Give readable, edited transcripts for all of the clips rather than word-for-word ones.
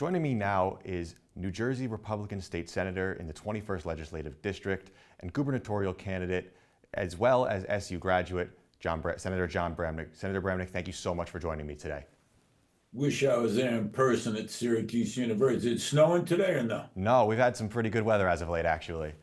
Joining me now is New Jersey Republican State Senator in the 21st Legislative District and gubernatorial candidate, as well as SU graduate, Senator John Bramnick. Senator Bramnick, thank you so much for joining me today. Wish I was there in person at Syracuse University. Is it snowing today or no? No, we've had some pretty good weather as of late, actually.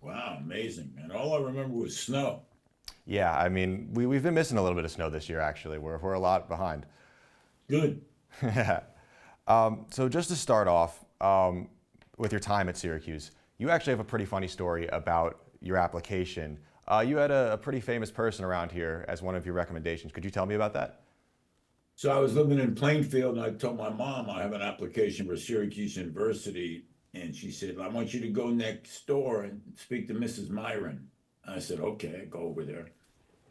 Wow, amazing, man. All I remember was snow. Yeah, I mean, we've been missing a little bit of snow this year, actually. We're a lot behind. Good. Yeah. So just to start off with your time at Syracuse, you actually have a pretty funny story about your application. You had a pretty famous person around here as one of your recommendations. Could you tell me about that? So I was living in Plainfield, and I told my mom I have an application for Syracuse University, and she said, I want you to go next door and speak to Mrs. Myron. I said, okay, I go over there.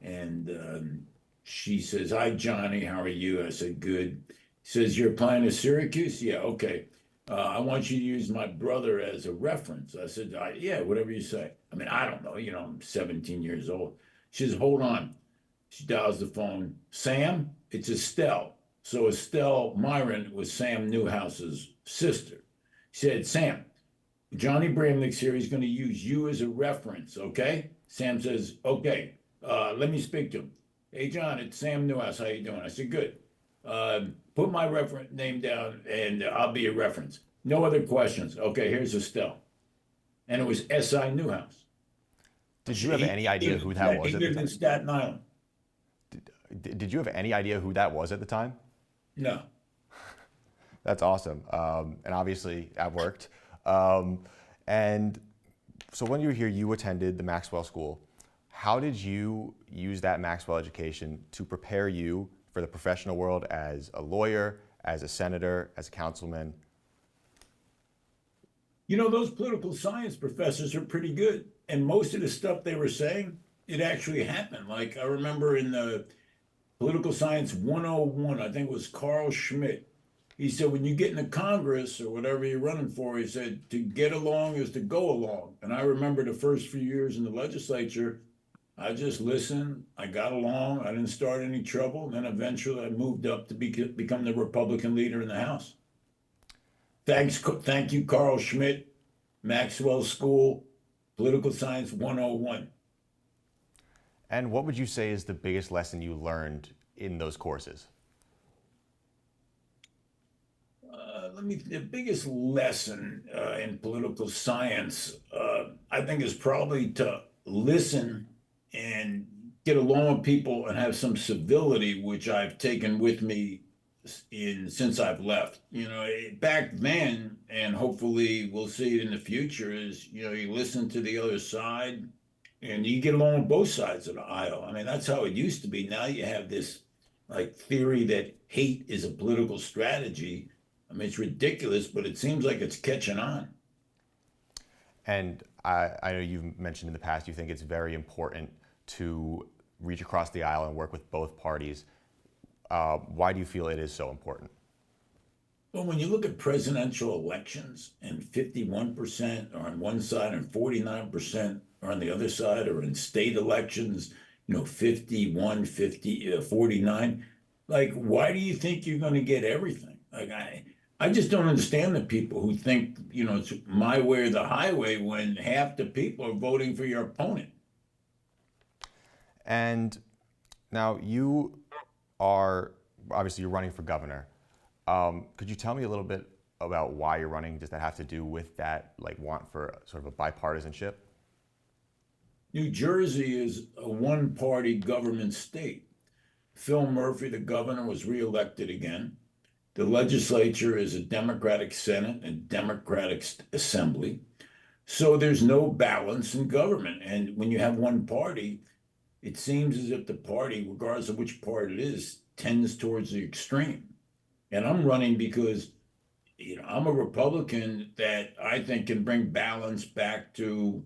And she says, hi, Johnny, how are you? I said, good. Says, you're applying to Syracuse? Yeah, okay. I want you to use my brother as a reference. I said, yeah, whatever you say. I mean, I don't know, I'm 17 years old. She says, hold on. She dials the phone. Sam, it's Estelle. So Estelle Myron was Sam Newhouse's sister. She said, Sam, Johnny Bramnick's here. He's going to use you as a reference, okay? Sam says, okay, let me speak to him. Hey, John, it's Sam Newhouse. How you doing? I said, good. Put my reference name down and I'll be a reference. No other questions. Okay, here's Estelle. And it was S.I. Newhouse. Did you have any idea who that was He at the lived time? in Staten Island. Did you have any idea who that was at the time? No. That's awesome. And obviously that worked. And so when you were here, you attended the Maxwell School. How did you use that Maxwell education to prepare you for the professional world as a lawyer, as a senator, as a councilman? Those political science professors are pretty good. And most of the stuff they were saying, it actually happened. Like I remember in the Political Science 101, I think it was Carl Schmitt. He said, when you get into Congress or whatever you're running for, he said, to get along is to go along. And I remember the first few years in the legislature, I just listened. I got along. I didn't start any trouble. And then eventually I moved up to become the Republican leader in the House. Thank you, Carl Schmitt, Maxwell School, Political Science 101. And what would you say is the biggest lesson you learned in those courses? The biggest lesson in political science, I think, is probably to listen and get along with people and have some civility, which I've taken with me since I've left. Back then, and hopefully we'll see it in the future, is, you listen to the other side and you get along with both sides of the aisle. I mean, that's how it used to be. Now you have this theory that hate is a political strategy. I mean, it's ridiculous, but it seems like it's catching on. And I know you've mentioned in the past you think it's very important to reach across the aisle and work with both parties. Why do you feel it is so important? Well, when you look at presidential elections and 51% are on one side and 49% are on the other side, or in state elections, 51, 50, 49, why do you think you're going to get everything? I just don't understand the people who think, it's my way or the highway when half the people are voting for your opponent. And now you are, obviously you're running for governor. Could you tell me a little bit about why you're running? Does that have to do with that, want for sort of a bipartisanship? New Jersey is a one-party government state. Phil Murphy, the governor, was reelected again. The legislature is a Democratic Senate and Democratic Assembly. So there's no balance in government. And when you have one party, it seems as if the party, regardless of which part it is, tends towards the extreme. And I'm running because, I'm a Republican that I think can bring balance back to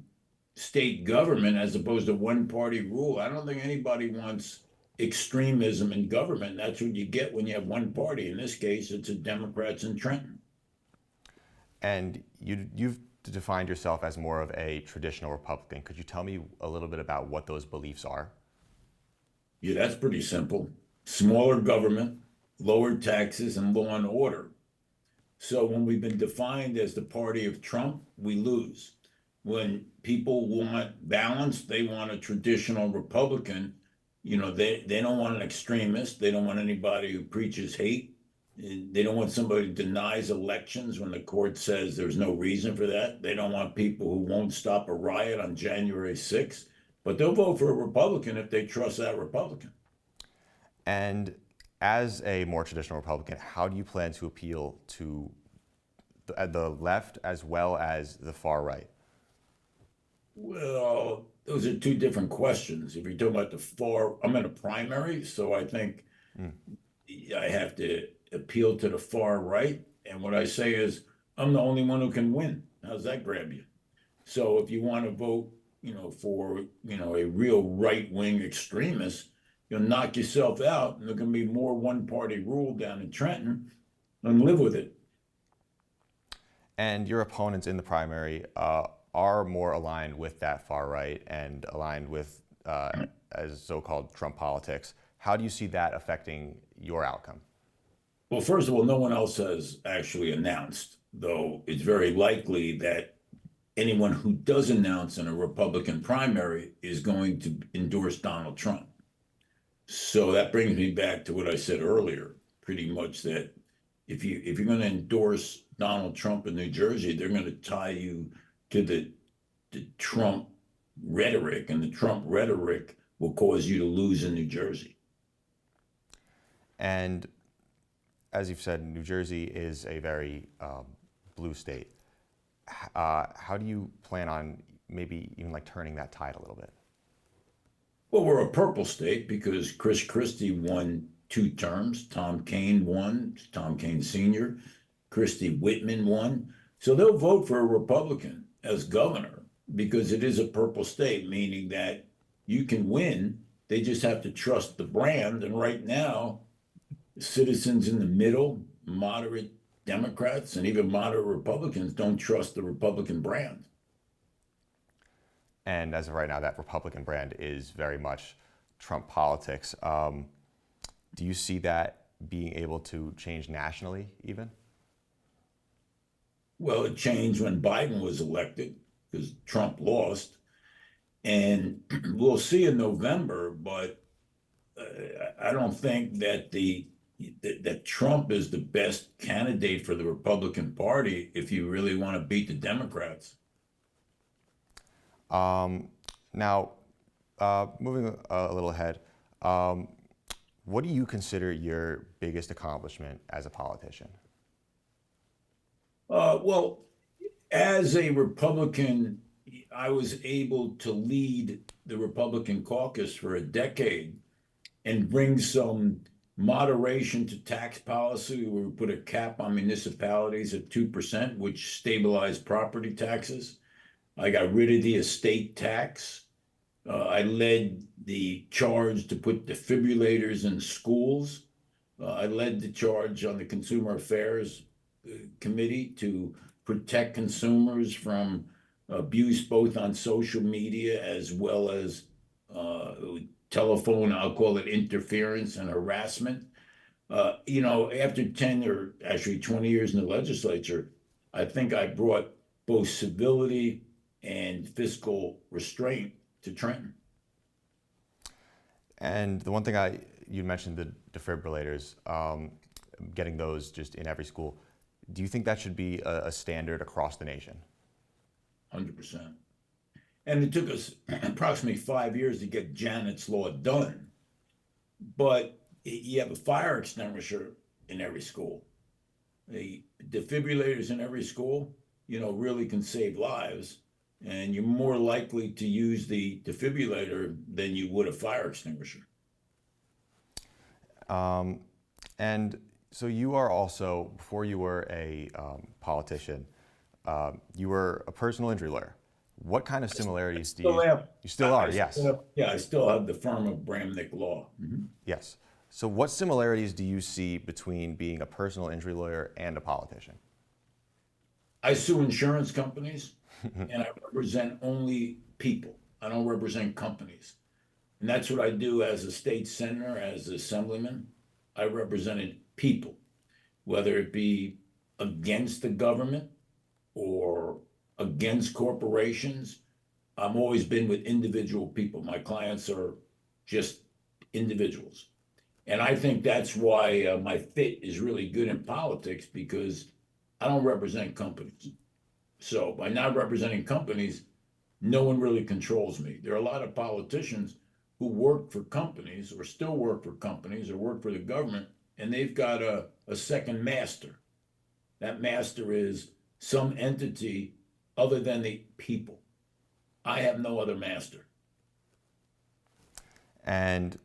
state government as opposed to one-party rule. I don't think anybody wants extremism in government. That's what you get when you have one party. In this case, it's the Democrats in Trenton. And you've defined yourself as more of a traditional Republican. Could you tell me a little bit about what those beliefs are? Yeah, that's pretty simple. Smaller government, lower taxes, and law and order. So when we've been defined as the party of Trump, we lose. When people want balance, they want a traditional Republican. They don't want an extremist. They don't want anybody who preaches hate. They don't want somebody who denies elections when the court says there's no reason for that. They don't want people who won't stop a riot on January 6th, but they'll vote for a Republican if they trust that Republican. And as a more traditional Republican, how do you plan to appeal to the left as well as the far right? Well, those are two different questions. If you're talking about the far, I'm in a primary, so I think I have to appeal to the far right. And what I say is, I'm the only one who can win. How's that grab you? So if you want to vote, for, a real right-wing extremist, you'll knock yourself out, and there's going to be more one-party rule down in Trenton, and live with it. And your opponents in the primary are more aligned with that far right and aligned with as so-called Trump politics. How do you see that affecting your outcome? Well, first of all, no one else has actually announced, though it's very likely that anyone who does announce in a Republican primary is going to endorse Donald Trump. So that brings me back to what I said earlier, pretty much that if you're going to endorse Donald Trump in New Jersey, they're going to tie you to the Trump rhetoric, and the Trump rhetoric will cause you to lose in New Jersey. And as you've said, New Jersey is a very blue state. How do you plan on maybe even like turning that tide a little bit? Well, we're a purple state because Chris Christie won 2 terms. Tom Kaine won, Tom Kaine Sr. Christie Whitman won. So they'll vote for a Republican as governor because it is a purple state, meaning that you can win. They just have to trust the brand. And right now, citizens in the middle, moderate Democrats, and even moderate Republicans don't trust the Republican brand. And as of right now, that Republican brand is very much Trump politics. Do you see that being able to change nationally even? Well, it changed when Biden was elected because Trump lost. And we'll see in November, but I don't think that that Trump is the best candidate for the Republican Party if you really want to beat the Democrats. Now, moving a little ahead, what do you consider your biggest accomplishment as a politician? Well, as a Republican, I was able to lead the Republican caucus for a decade and bring some moderation to tax policy. We put a cap on municipalities at 2%, which stabilized property taxes. I got rid of the estate tax. I led the charge to put defibrillators in schools. I led the charge on the Consumer Affairs Committee to protect consumers from abuse both on social media as well as telephone, I'll call it interference and harassment. After 10 or actually 20 years in the legislature, I think I brought both civility and fiscal restraint to Trenton. And the one thing you mentioned the defibrillators, getting those just in every school. Do you think that should be a standard across the nation? 100%. And it took us approximately 5 years to get Janet's Law done. But you have a fire extinguisher in every school. The defibrillators in every school, really can save lives. And you're more likely to use the defibrillator than you would a fire extinguisher. And so you are also, before you were a politician, you were a personal injury lawyer. What kind of similarities do you still are? Yes. I still have the firm of Bramnick Law. Mm-hmm. Yes. So what similarities do you see between being a personal injury lawyer and a politician? I sue insurance companies and I represent only people. I don't represent companies. And that's what I do as a state senator, as an assemblyman. I represented people, whether it be against the government or against corporations. I've always been with individual people. My clients are just individuals. And I think that's why my fit is really good in politics, because I don't represent companies. So by not representing companies, no one really controls me. There are a lot of politicians who work for companies or still work for companies or work for the government, and they've got a second master. That master is some entity other than the people. I have no other master. And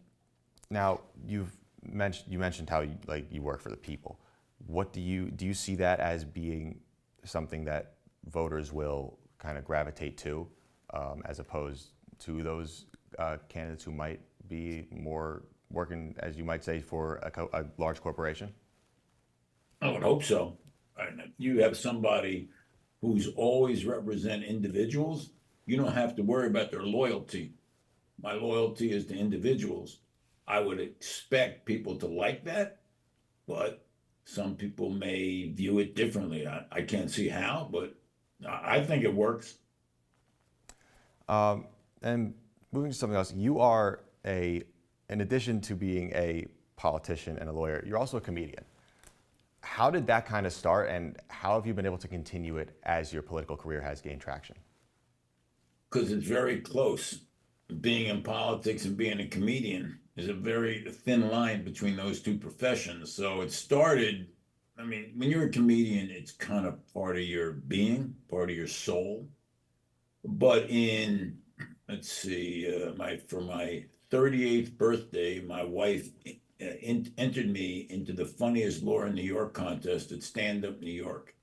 now you mentioned how you work for the people. What do you see that as being something that voters will kind of gravitate to, as opposed to those candidates who might be more working, as you might say, for a large corporation? I would hope so. You have somebody who's always represent individuals, you don't have to worry about their loyalty. My loyalty is to individuals. I would expect people to like that, but some people may view it differently. I can't see how, but I think it works. And moving to something else, you are in addition to being a politician and a lawyer, you're also a comedian. How did that kind of start, and how have you been able to continue it as your political career has gained traction? Because it's very close. Being in politics and being a comedian is a very thin line between those two professions. So it started, I mean, when you're a comedian, it's kind of part of your being, part of your soul. But let's see, for my 38th birthday, my wife entered me into the funniest lawyer in New York contest at Stand Up New York.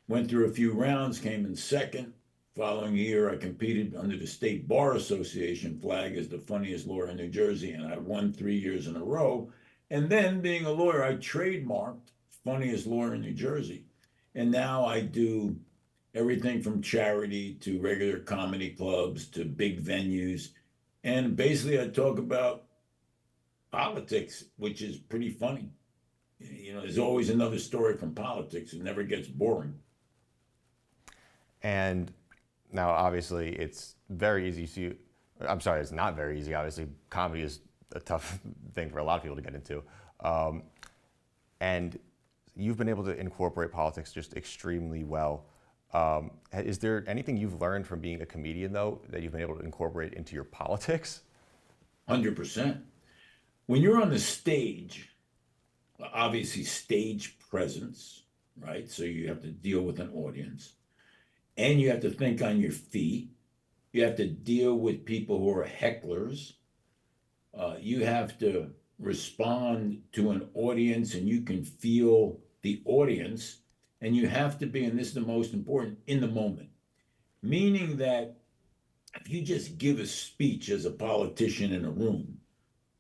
Went through a few rounds, came in second. Following year, I competed under the State Bar Association flag as the funniest lawyer in New Jersey, and I won 3 years in a row. And then, being a lawyer, I trademarked funniest lawyer in New Jersey. And now I do everything from charity to regular comedy clubs to big venues. And basically, I talk about politics, which is pretty funny. You know, there's always another story from politics. It never gets boring. And now, obviously, it's very easy to, I'm sorry, it's not very easy. Obviously, comedy is a tough thing for a lot of people to get into. And you've been able to incorporate politics just extremely well. Is there anything you've learned from being a comedian, though, that you've been able to incorporate into your politics? 100%. When you're on the stage, obviously stage presence, right? So you have to deal with an audience, and you have to think on your feet. You have to deal with people who are hecklers. You have to respond to an audience, and you can feel the audience. And you have to be, and this is the most important, in the moment. Meaning that if you just give a speech as a politician in a room,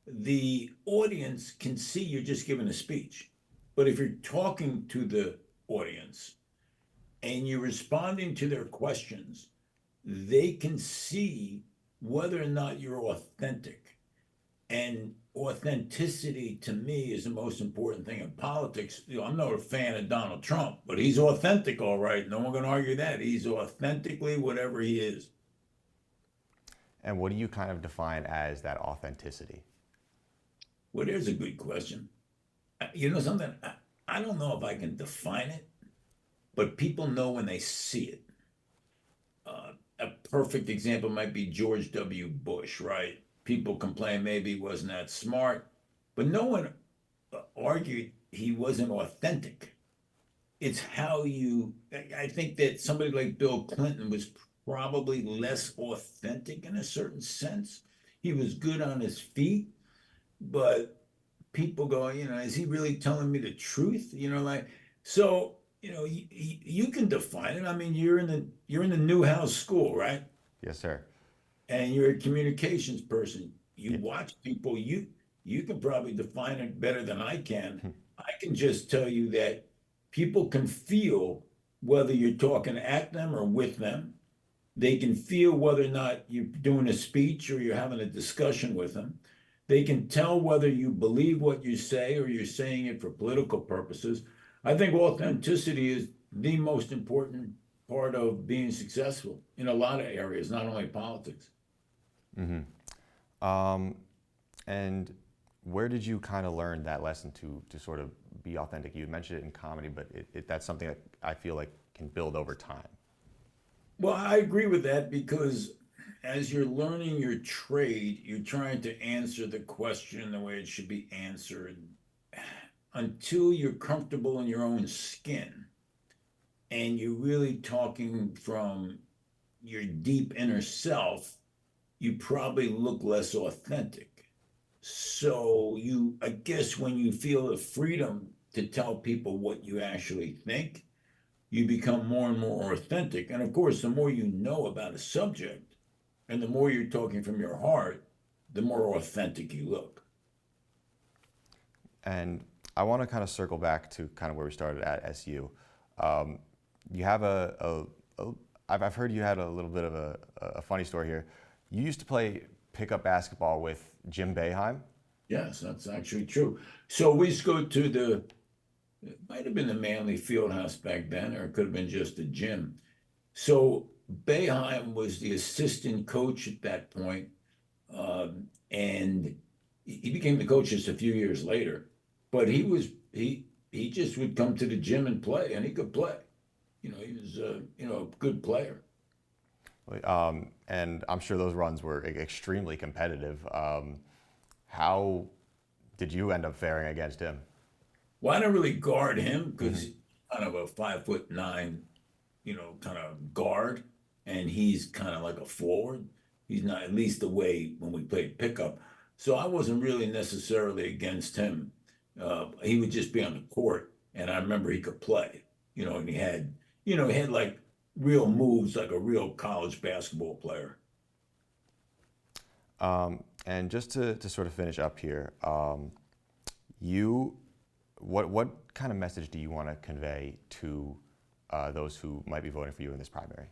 the audience can see you're just giving a speech. But if you're talking to the audience and you're responding to their questions, they can see whether or not you're authentic. And authenticity, to me, is the most important thing in politics. You know, I'm not a fan of Donald Trump, but he's authentic, all right. No one can argue that. He's authentically whatever he is. And what do you kind of define as that authenticity? Well, there's a good question. You know something? I don't know if I can define it, but people know when they see it. A perfect example might be George W. Bush, right? People complain maybe he wasn't that smart, but no one argued he wasn't authentic. It's how I think that somebody like Bill Clinton was probably less authentic in a certain sense. He was good on his feet, but people go, you know, is he really telling me the truth? You know, like, so, you know, you can define it. I mean, you're in the Newhouse School, right? Yes, sir. And you're a communications person. You watch people, you can probably define it better than I can. I can just tell you that people can feel whether you're talking at them or with them. They can feel whether or not you're doing a speech or you're having a discussion with them. They can tell whether you believe what you say or you're saying it for political purposes. I think authenticity is the most important part of being successful in a lot of areas, not only politics. And where did you kind of learn that lesson to sort of be authentic? You mentioned it in comedy, but that's something that I feel like can build over time. Well, I agree with that because as you're learning your trade, you're trying to answer the question the way it should be answered until you're comfortable in your own skin and you're really talking from your deep inner self, you probably look less authentic. So I guess when you feel the freedom to tell people what you actually think, you become more and more authentic. And of course, the more you know about a subject and the more you're talking from your heart, the more authentic you look. And I want to kind of circle back to kind of where we started at SU. You have I've heard you had a little bit of a funny story here. You used to play pickup basketball with Jim Boeheim. Yes, that's actually true. So we used to go to it might have been the Manley Fieldhouse back then, or it could have been just a gym. So Boeheim was the assistant coach at that point, and he became the coach just a few years later. But he just would come to the gym and play, and he could play. He was a good player. And I'm sure those runs were extremely competitive. How did you end up faring against him? Well, I don't really guard him because he's kind of a 5'9", kind of guard, and he's kind of like a forward. He's not, at least the way when we played pickup. So I wasn't really necessarily against him. He would just be on the court, and I remember he could play, and he had like real moves like a real college basketball player. And just to sort of finish up here, what kind of message do you want to convey to those who might be voting for you in this primary?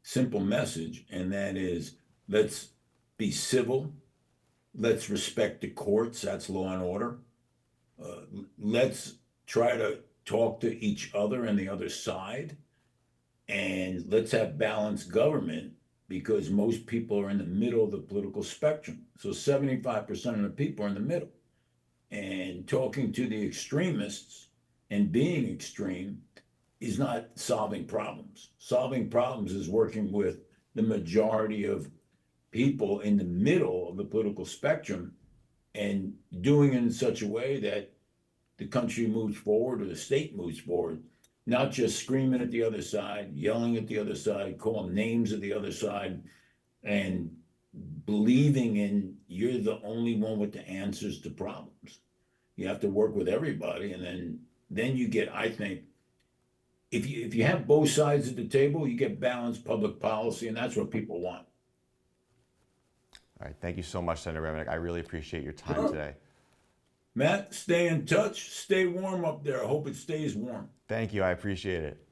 Simple message, and that is let's be civil. Let's respect the courts. That's law and order. Let's try to talk to each other and the other side. And let's have balanced government because most people are in the middle of the political spectrum. So 75% of the people are in the middle. And talking to the extremists and being extreme is not solving problems. Solving problems is working with the majority of people in the middle of the political spectrum and doing it in such a way that the country moves forward or the state moves forward, not just screaming at the other side, yelling at the other side, calling names at the other side, and believing in you're the only one with the answers to problems. You have to work with everybody, and then you get, I think, if you have both sides at the table, you get balanced public policy, and that's what people want. All right, thank you so much, Senator Bramnick. I really appreciate your time today. Matt, stay in touch. Stay warm up there. I hope it stays warm. Thank you. I appreciate it.